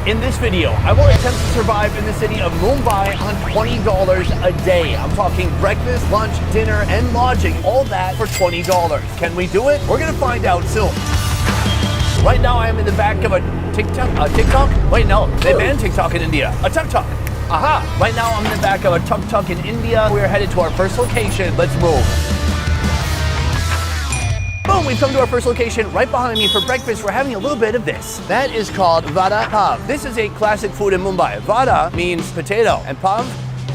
In this video, I will attempt to survive in the city of Mumbai on $20 a day. I'm talking breakfast, lunch, dinner, and lodging, all that for $20. Can we do it? We're gonna find out soon. Right now, I am in the back of a TikTok? Wait, no, they banned TikTok in India. A tuk-tuk. Aha! Right now, I'm in the back of a tuk-tuk in India. We are headed to our first location. Let's move. Boom, we've come to our first location. Right behind me for breakfast, we're having a little bit of this. That is called vada pav. This is a classic food in Mumbai. Vada means potato and pav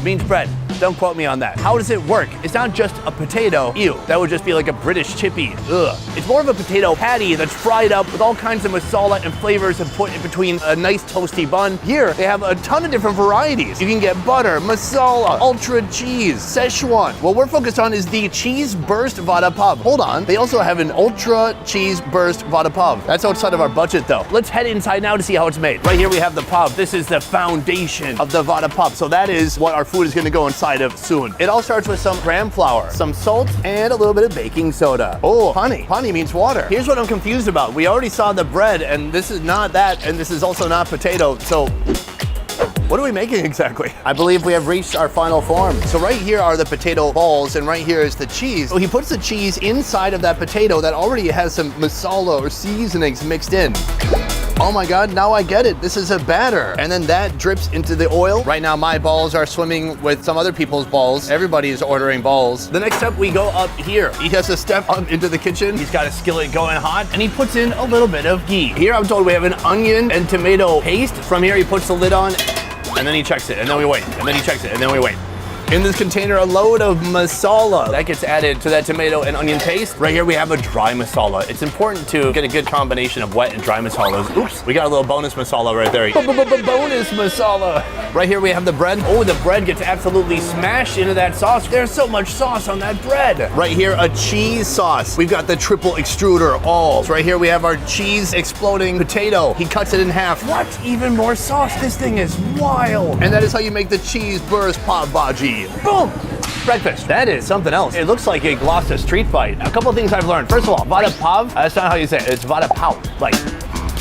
means bread. Don't quote me on that. How does it work? It's not just a potato. Ew, that would just be like a British chippy. Ugh. It's more of a potato patty that's fried up with all kinds of masala and flavors and put in between a nice toasty bun. Here, they have a ton of different varieties. You can get butter, masala, ultra cheese, Szechuan. What we're focused on is the cheese burst vada pav. Hold on, they also have an ultra cheese burst vada pav. That's outside of our budget though. Let's head inside now to see how it's made. Right here we have the pav. This is the foundation of the vada pav. So that is what our food is gonna go inside of soon. It all starts with some gram flour, some salt, and a little bit of baking soda. Oh, pani. Pani means water. Here's what I'm confused about. We already saw the bread, and this is not that, and this is also not potato, so what are we making exactly? I believe we have reached our final form. So right here are the potato balls, and right here is the cheese. So he puts the cheese inside of that potato that already has some masala or seasonings mixed in. Oh my God, now I get it. This is a batter. And then that drips into the oil. Right now, my balls are swimming with some other people's balls. Everybody is ordering balls. The next step, we go up here. He has to step up into the kitchen. He's got a skillet going hot, and he puts in a little bit of ghee. Here, I'm told we have an onion and tomato paste. From here, he puts the lid on, and then he checks it, and then we wait. And then he checks it, and then we wait. In this container, a load of masala that gets added to that tomato and onion paste. Right here, we have a dry masala. It's important to get a good combination of wet and dry masalas. Oops, we got a little bonus masala right there. Bonus masala. Right here, we have the bread. Oh, the bread gets absolutely smashed into that sauce. There's so much sauce on that bread. Right here, a cheese sauce. We've got the triple extruder balls. Right here, we have our cheese exploding potato. He cuts it in half. What? Even more sauce? This thing is wild. And that is how you make the cheese burst pav bhaji. Boom! Breakfast. That is something else. It looks like a Gloucester street fight. A couple of things I've learned. First of all, vada pav, that's not how you say it. It's vada pav. Like,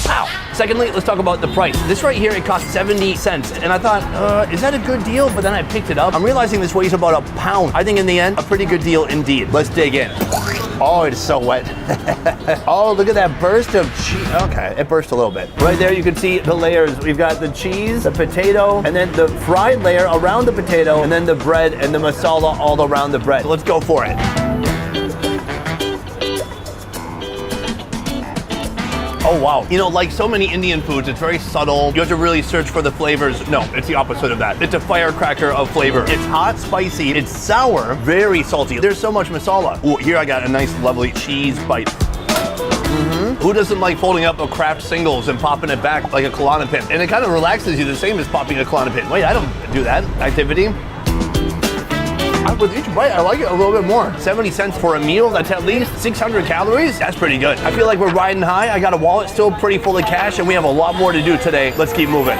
pow. Secondly, let's talk about the price. This right here, it costs 70 cents. And I thought, is that a good deal? But then I picked it up. I'm realizing this weighs about a pound. I think in the end, a pretty good deal indeed. Let's dig in. Oh, it's so wet. Oh, look at that burst of cheese. Okay, it burst a little bit. Right there, you can see the layers. We've got the cheese, the potato, and then the fried layer around the potato, and then the bread and the masala all around the bread. So let's go for it. Oh, wow. You know, like so many Indian foods, it's very subtle. You have to really search for the flavors. No, it's the opposite of that. It's a firecracker of flavor. It's hot, spicy, it's sour, very salty. There's so much masala. Ooh, here I got a nice, lovely cheese bite. Who doesn't like folding up a Kraft singles and popping it back like a Klonopin? And it kind of relaxes you the same as popping a Klonopin. Wait, I don't do that activity. With each bite, I like it a little bit more. 70 cents for a meal, that's at least 600 calories. That's pretty good. I feel like we're riding high. I got a wallet still pretty full of cash, and we have a lot more to do today. Let's keep moving.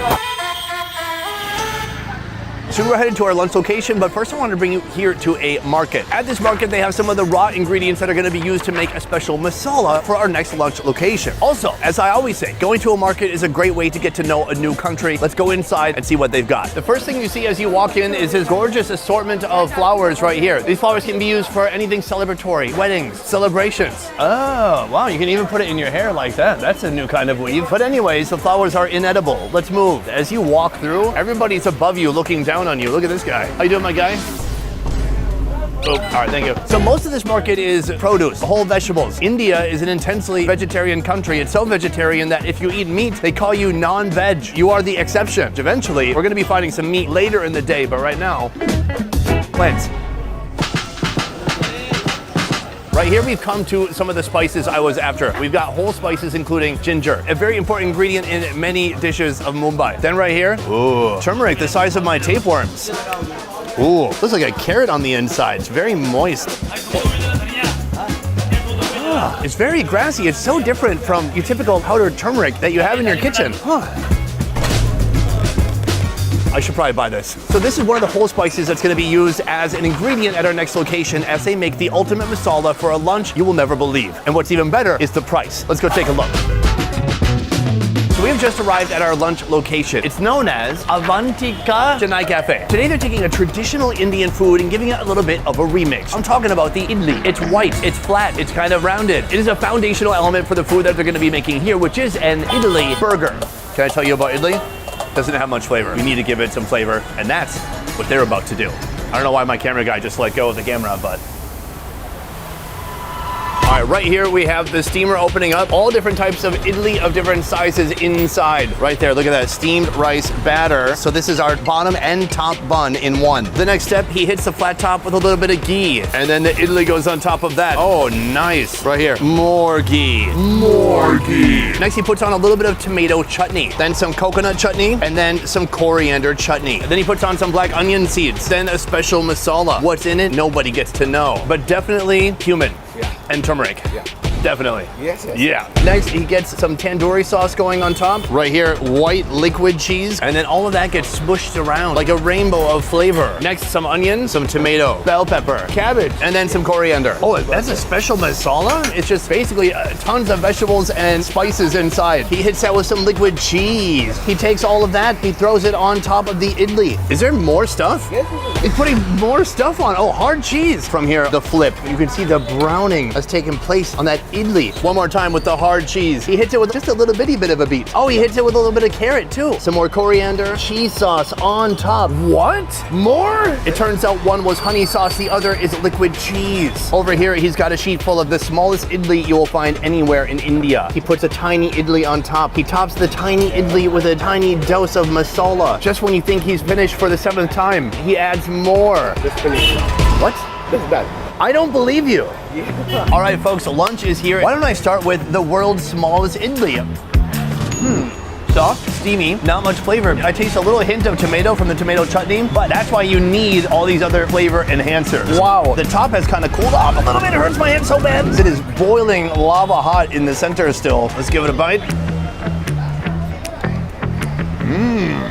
So we're headed to our lunch location, but first I want to bring you here to a market. At this market, they have some of the raw ingredients that are going to be used to make a special masala for our next lunch location. Also, as I always say, going to a market is a great way to get to know a new country. Let's go inside and see what they've got. The first thing you see as you walk in is this gorgeous assortment of flowers right here. These flowers can be used for anything celebratory, weddings, celebrations. Oh, wow, you can even put it in your hair like that. That's a new kind of weave. But anyways, the flowers are inedible. Let's move. As you walk through, everybody's above you looking down on you. Look at this guy. How you doing, my guy? Oh, all right, thank you. So most of this market is produce, whole vegetables. India is an intensely vegetarian country. It's so vegetarian that if you eat meat, they call you non-veg. You are the exception. Eventually, we're gonna be finding some meat later in the day, but right now, plants. Right here, we've come to some of the spices I was after. We've got whole spices, including ginger, a very important ingredient in many dishes of Mumbai. Then right here, ooh, turmeric the size of my tapeworms. Ooh, looks like a carrot on the inside. It's very moist. Ah, it's very grassy. It's so different from your typical powdered turmeric that you have in your kitchen. Huh. I should probably buy this. So this is one of the whole spices that's gonna be used as an ingredient at our next location as they make the ultimate masala for a lunch you will never believe. And what's even better is the price. Let's go take a look. So We've just arrived at our lunch location. It's known as Avantika Chennai Cafe. Today they're taking a traditional Indian food and giving it a little bit of a remix. I'm talking about the idli. It's white, it's flat, it's kind of rounded. It is a foundational element for the food that they're gonna be making here, which is an idli burger. Can I tell you about idli? Doesn't have much flavor. We need to give it some flavor, and that's what they're about to do. I don't know why my camera guy just let go of the camera, but all right, right here we have the steamer opening up. All different types of idli of different sizes inside. Right there, look at that steamed rice batter. So this is our bottom and top bun in one. The next step, he hits the flat top with a little bit of ghee. And then the idli goes on top of that. Oh, nice. Right here, more ghee. More ghee. Next, he puts on a little bit of tomato chutney. Then some coconut chutney. And then some coriander chutney. Then he puts on some black onion seeds. Then a special masala. What's in it? Nobody gets to know. But definitely cumin. Yeah. And turmeric. Yeah. Definitely. Yes. Yeah. Next, he gets some tandoori sauce going on top. Right here, white liquid cheese. And then all of that gets smushed around like a rainbow of flavor. Next, some onion, some tomato, bell pepper, cabbage, and then some coriander. Oh, that's a special masala? It's just basically tons of vegetables and spices inside. He hits that with some liquid cheese. He takes all of that, he throws it on top of the idli. Is there more stuff? Yes. He's putting more stuff on. Oh, hard cheese. From here, the flip. You can see the browning has taken place on that idli. One more time with the hard cheese. He hits it with just a little bitty bit of a beat. Oh, he hits it with a little bit of carrot too. Some more coriander, cheese sauce on top. What? More? It turns out one was honey sauce, the other is liquid cheese. Over here, he's got a sheet full of the smallest idli you will find anywhere in India. He puts a tiny idli on top. He tops the tiny idli with a tiny dose of masala. Just when you think he's finished for the 7th time, he adds more. Just finished. What? That's bad. I don't believe you. Yeah. All right, folks, lunch is here. Why don't I start with the world's smallest idli? Soft, steamy, not much flavor. I taste a little hint of tomato from the tomato chutney, but that's why you need all these other flavor enhancers. Wow, the top has kind of cooled off a little bit. It hurts my hand so bad. It is boiling lava hot in the center still. Let's give it a bite.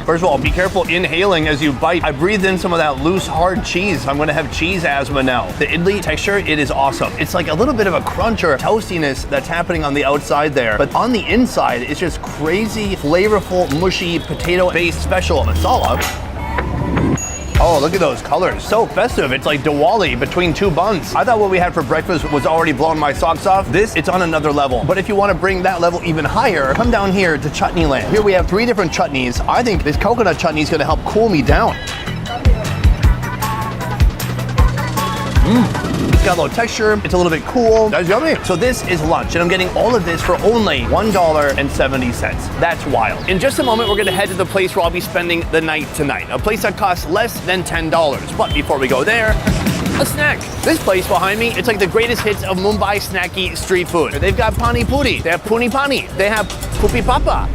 First of all, be careful inhaling as you bite. I breathed in some of that loose, hard cheese. I'm gonna have cheese asthma now. The idli texture, it is awesome. It's like a little bit of a crunch or toastiness that's happening on the outside there. But on the inside, it's just crazy, flavorful, mushy, potato-based special masala. Oh, look at those colors. So festive. It's like Diwali between two buns. I thought what we had for breakfast was already blowing my socks off. This, it's on another level. But if you want to bring that level even higher, come down here to Chutney Land. Here we have 3 different chutneys. I think this coconut chutney is going to help cool me down. It's got a little texture, it's a little bit cool. That's yummy. So this is lunch, and I'm getting all of this for only $1.70. That's wild. In just a moment, we're gonna head to the place where I'll be spending the night tonight. A place that costs less than $10. But before we go there, a snack. This place behind me, it's like the greatest hits of Mumbai snacky street food. They've got pani puri, they have puni pani, they have pupi papa.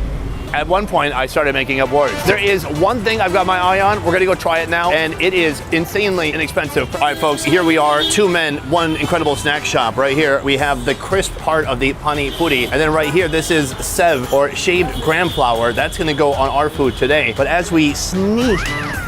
At one point, I started making up words. There is one thing I've got my eye on. We're gonna go try it now, and it is insanely inexpensive. All right, folks, here we are, 2 men, 1 incredible snack shop. Right here, we have the crisp part of the pani puri, and then right here, this is sev, or shaved gram flour. That's gonna go on our food today. But as we sneak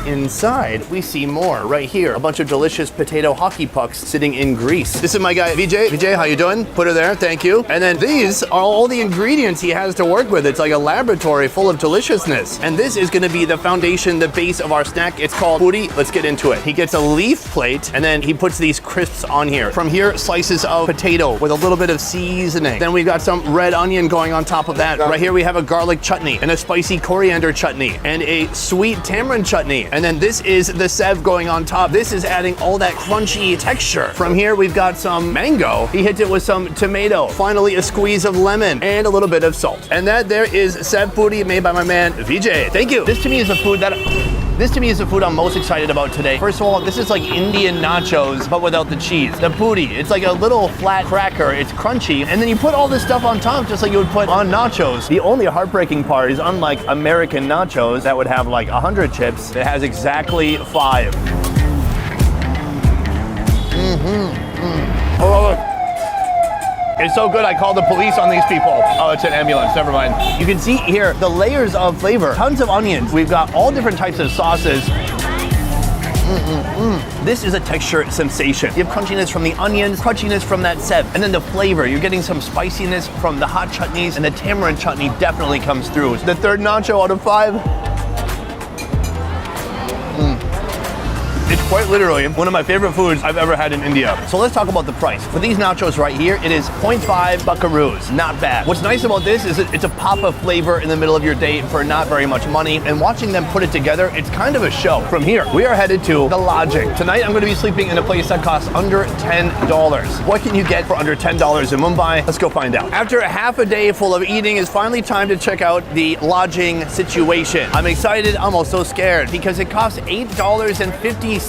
inside, we see more. Right here, a bunch of delicious potato hockey pucks sitting in grease. This is my guy, Vijay. Vijay, how you doing? Put her there, thank you. And then these are all the ingredients he has to work with. It's like a laboratory full of deliciousness. And this is gonna be the foundation, the base of our snack. It's called puri. Let's get into it. He gets a leaf plate, and then he puts these crisps on here. From here, slices of potato with a little bit of seasoning. Then we've got some red onion going on top of that. Right here, we have a garlic chutney, and a spicy coriander chutney, and a sweet tamarind chutney. And then this is the sev going on top. This is adding all that crunchy texture. From here, we've got some mango. He hits it with some tomato. Finally, a squeeze of lemon and a little bit of salt. And that there is sev puri made by my man, Vijay. Thank you. This to me is the food I'm most excited about today. First of all, this is like Indian nachos, but without the cheese. The puri, it's like a little flat cracker. It's crunchy. And then you put all this stuff on top, just like you would put on nachos. The only heartbreaking part is, unlike American nachos that would have like 100 chips, it has exactly 5. Oh, it's so good, I called the police on these people. Oh, it's an ambulance, never mind. You can see here the layers of flavor. Tons of onions. We've got all different types of sauces. This is a texture sensation. You have crunchiness from the onions, crunchiness from that seb, and then the flavor. You're getting some spiciness from the hot chutneys, and the tamarind chutney definitely comes through. The third nacho out of 5. It's quite literally one of my favorite foods I've ever had in India. So let's talk about the price. For these nachos right here, it is 0.5 buckaroos. Not bad. What's nice about this is it's a pop of flavor in the middle of your day for not very much money. And watching them put it together, it's kind of a show. From here, we are headed to The Lodging. Tonight, I'm going to be sleeping in a place that costs under $10. What can you get for under $10 in Mumbai? Let's go find out. After a half a day full of eating, it's finally time to check out the lodging situation. I'm excited. I'm also scared because it costs $8.50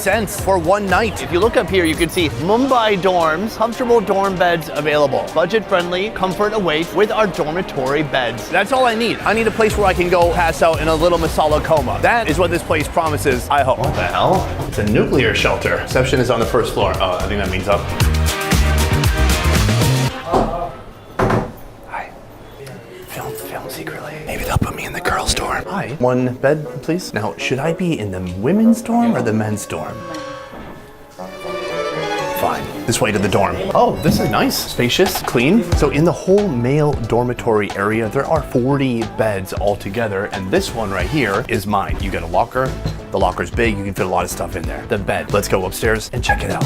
for one night. If you look up here, you can see Mumbai dorms, comfortable dorm beds available. Budget friendly, comfort awaits with our dormitory beds. That's all I need. I need a place where I can go pass out in a little masala coma. That is what this place promises, I hope. What the hell? It's a nuclear shelter. Reception is on the first floor. Oh, I think that means up. Hi. Film secretly. Maybe they'll put me in the girls' dorm. Hi. One bed, please. Now, should I be in the women's dorm or the men's dorm? Fine. This way to the dorm. Oh, this is nice. Spacious, clean. So in the whole male dormitory area, there are 40 beds altogether, and this one right here is mine. You get a locker. The locker's big. You can fit a lot of stuff in there. The bed. Let's go upstairs and check it out.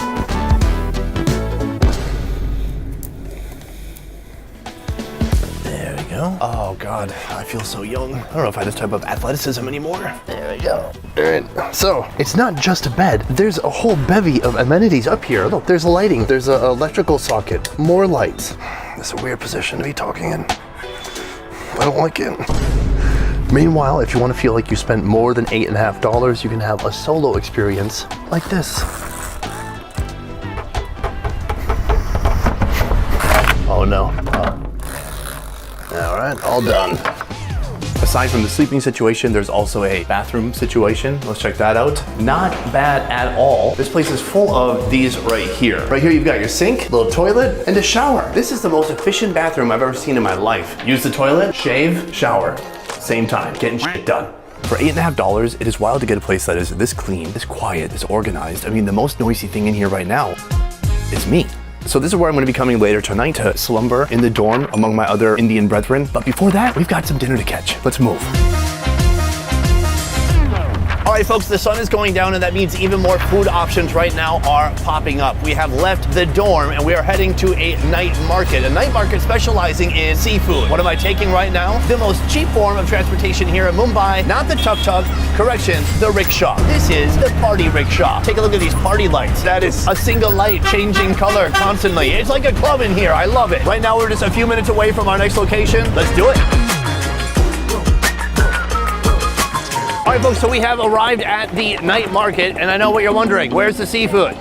Oh God, I feel so young. I don't know if I have this type of athleticism anymore. There we go. All right, so it's not just a bed. There's a whole bevy of amenities up here. Look, there's lighting. There's an electrical socket, more lights. This is a weird position to be talking in. I don't like it. Meanwhile, if you want to feel like you spent more than $8.50, you can have a solo experience like this. Oh no. All right, all done. Aside from the sleeping situation, there's also a bathroom situation. Let's check that out. Not bad at all. This place is full of these right here. Right here, you've got your sink, little toilet, and a shower. This is the most efficient bathroom I've ever seen in my life. Use the toilet, shave, shower. Same time, getting shit done. For $8.50, it is wild to get a place that is this clean, this quiet, this organized. I mean, the most noisy thing in here right now is me. So this is where I'm going to be coming later tonight to slumber in the dorm among my other Indian brethren. But before that, we've got some dinner to catch. Let's move. All right, folks, the sun is going down, and that means even more food options right now are popping up. We have left the dorm, and we are heading to a night market specializing in seafood. What am I taking right now? The most cheap form of transportation here in Mumbai, not the tuk-tuk, correction, the rickshaw. This is the party rickshaw. Take a look at these party lights. That is a single light changing color constantly. It's like a club in here. I love it. Right now, we're just a few minutes away from our next location. Let's do it. All right, folks, so we have arrived at the night market, and I know what you're wondering. Where's the seafood?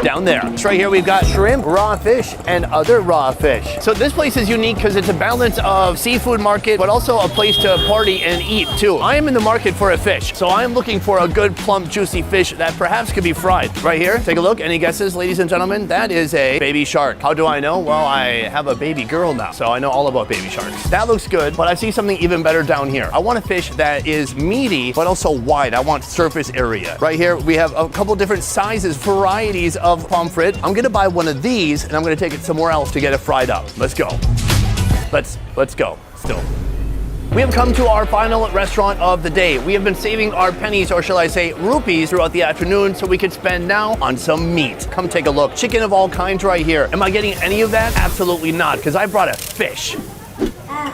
Down there. So right here we've got shrimp, raw fish, and other raw fish. So this place is unique because it's a balance of seafood market, but also a place to party and eat too. I am in the market for a fish, so I am looking for a good, plump, juicy fish that perhaps could be fried. Right here, take a look. Any guesses, ladies and gentlemen? That is a baby shark. How do I know? Well, I have a baby girl now, so I know all about baby sharks. That looks good, but I see something even better down here. I want a fish that is meaty, but also wide. I want surface area. Right here, we have a couple different sizes, varieties of pomfret. I'm gonna buy one of these, and I'm gonna take it somewhere else to get it fried up. Let's go. Let's go. Still. We have come to our final restaurant of the day. We have been saving our pennies, or shall I say rupees, throughout the afternoon so we could spend now on some meat. Come take a look. Chicken of all kinds right here. Am I getting any of that? Absolutely not, because I brought a fish.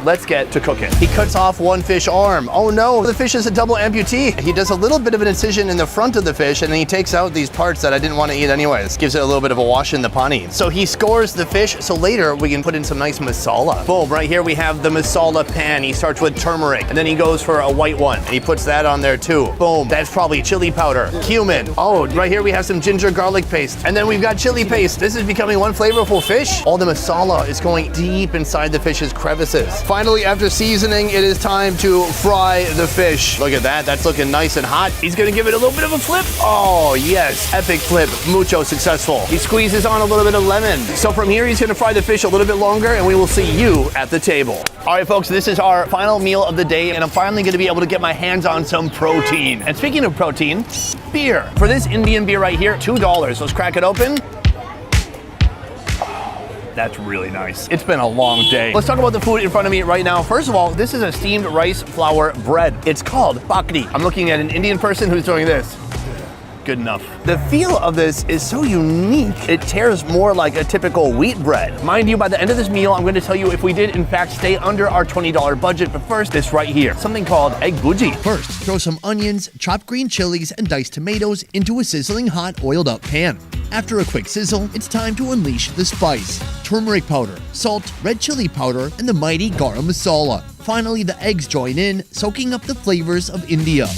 Let's get to cooking. He cuts off one fish arm. Oh no, the fish is a double amputee. He does a little bit of an incision in the front of the fish, and then he takes out these parts that I didn't want to eat anyways. Gives it a little bit of a wash in the pani. So he scores the fish, so later we can put in some nice masala. Boom, right here we have the masala pan. He starts with turmeric, and then he goes for a white one, and he puts that on there too. Boom, that's probably chili powder, cumin. Oh, right here we have some ginger garlic paste, and then we've got chili paste. This is becoming one flavorful fish. All the masala is going deep inside the fish's crevices. finally, after seasoning, it is time to fry the fish. Look at that. That's looking nice and hot. He's gonna give it a little bit of a flip. Oh, yes. Epic flip. Mucho successful. He squeezes on a little bit of lemon. So from here, he's gonna fry the fish a little bit longer, and we will see you at the table. All right, folks, this is our final meal of the day, and I'm finally gonna be able to get my hands on some protein. And speaking of protein, beer. For this Indian beer right here, $2. Let's crack it open. That's really nice. It's been a long day. Let's talk about the food in front of me right now. First of all, this is a steamed rice flour bread. It's called bakri. I'm looking at an Indian person who's doing this. Good enough. The feel of this is so unique. It tears more like a typical wheat bread. Mind you, by the end of this meal, I'm going to tell you if we did in fact stay under our $20 budget. But first, this right here, something called egg bhuji. First, throw some onions, chopped green chilies, and diced tomatoes into a sizzling hot oiled up pan. After a quick sizzle, it's time to unleash the spice. Turmeric powder, salt, red chili powder, and the mighty garam masala. Finally, the eggs join in, soaking up the flavors of India.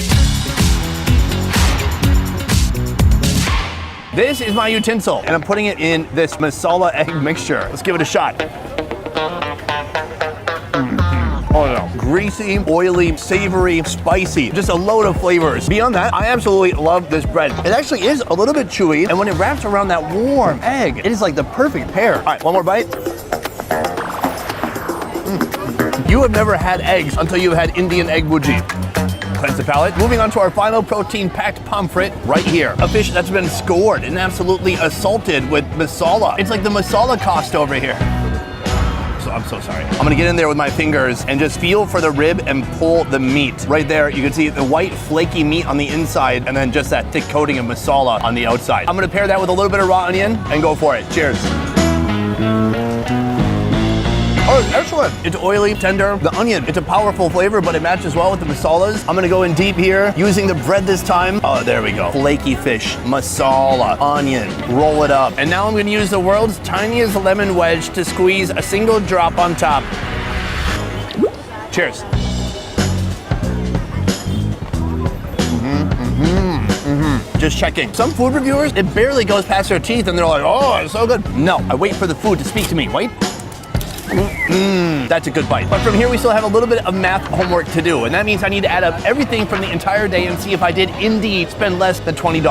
This is my utensil, and I'm putting it in this masala egg mixture. Let's give it a shot. Oh no. Greasy, oily, savory, spicy, just a load of flavors. Beyond that, I absolutely love this bread. It actually is a little bit chewy, and when it wraps around that warm egg, it is like the perfect pair. All right, one more bite. You have never had eggs until you've had Indian egg bhuji. Cleanse the palate. Moving on to our final protein-packed pomfret right here. A fish that's been scored and absolutely assaulted with masala. It's like the masala cost over here. So I'm so sorry. I'm gonna get in there with my fingers and just feel for the rib and pull the meat. Right there, you can see the white flaky meat on the inside and then just that thick coating of masala on the outside. I'm gonna pair that with a little bit of raw onion and go for it. Cheers. Oh, excellent. It's oily, tender. The onion, it's a powerful flavor, but it matches well with the masalas. I'm gonna go in deep here, using the bread this time. Oh, there we go. Flaky fish, masala, onion, roll it up. And now I'm gonna use the world's tiniest lemon wedge to squeeze a single drop on top. Cheers. Just checking. Some food reviewers, it barely goes past their teeth and they're like, oh, it's so good. No, I wait for the food to speak to me. Wait. That's a good bite. But from here, we still have a little bit of math homework to do. And that means I need to add up everything from the entire day and see if I did indeed spend less than $20.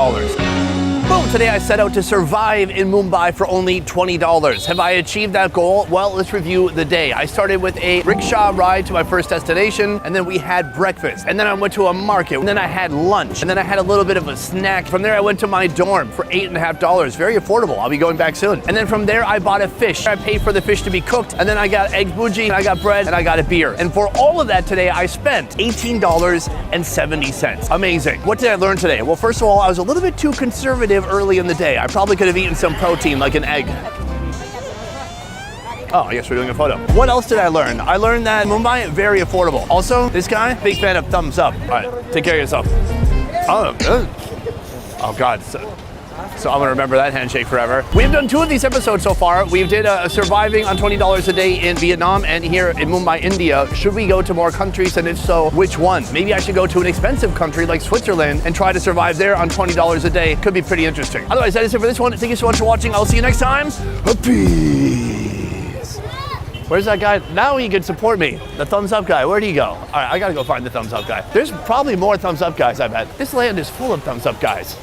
Boom, today I set out to survive in Mumbai for only $20. Have I achieved that goal? Well, let's review the day. I started with a rickshaw ride to my first destination, and then we had breakfast, and then I went to a market, and then I had lunch, and then I had a little bit of a snack. From there, I went to my dorm for $8.50. Very affordable. I'll be going back soon. And then from there, I bought a fish. I paid for the fish to be cooked, and then I got egg bhuji, and I got bread, and I got a beer. And for all of that today, I spent $18.70. Amazing. What did I learn today? Well, first of all, I was a little bit too conservative early in the day. I probably could have eaten some protein like an egg. Oh, I guess we're doing a photo. What else did I learn? I learned that Mumbai, very affordable. Also, this guy, big fan of thumbs up. All right, take care of yourself. Oh, good. Oh God. So I'm gonna remember that handshake forever. We've done 2 of these episodes so far. We did surviving on $20 a day in Vietnam and here in Mumbai, India. Should we go to more countries, and if so, which one? Maybe I should go to an expensive country like Switzerland and try to survive there on $20 a day. Could be pretty interesting. Otherwise, that is it for this one. Thank you so much for watching. I'll see you next time. Peace. Where's that guy? Now he can support me. The thumbs up guy, where'd he go? All right, I gotta go find the thumbs up guy. There's probably more thumbs up guys, I bet. This land is full of thumbs up guys.